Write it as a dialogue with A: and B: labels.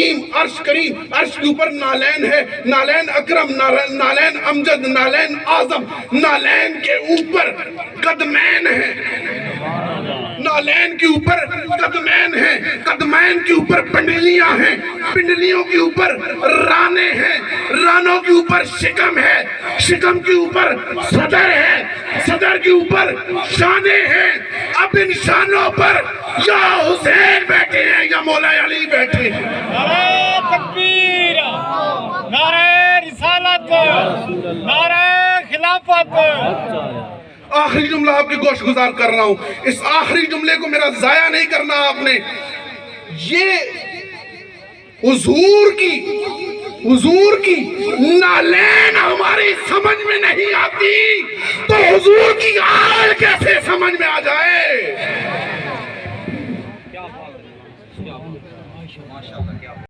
A: عرش کریم، عرش کے اوپر نالین ہے، نالین اکرم، نالین امجد، نالین اعظم، نالین کے اوپر قدمین ہے، نالین کے اوپر قدمین ہیں، قدمین کے اوپر پنڈلیاں ہیں، پنڈلیوں کے اوپر رانے ہیں، رانوں کے اوپر شکم ہے، شکم کے اوپر صدر ہے، صدر کے اوپر شانے ہیں۔ اب ان شانوں پر یا حسین بیٹھے ہیں یا مولا علی بیٹھے ہیں۔
B: نعرہ تکبیر، نعرہ رسالت، نعرہ خلافت۔
A: آخری جملہ آپ کے گوش گزار کر رہا ہوں، اس آخری جملے کو میرا ضائع نہیں کرنا آپ نے۔ یہ حضور کی نالین ہماری سمجھ میں نہیں آتی تو حضور کی آل کیسے سمجھ میں آ جائے؟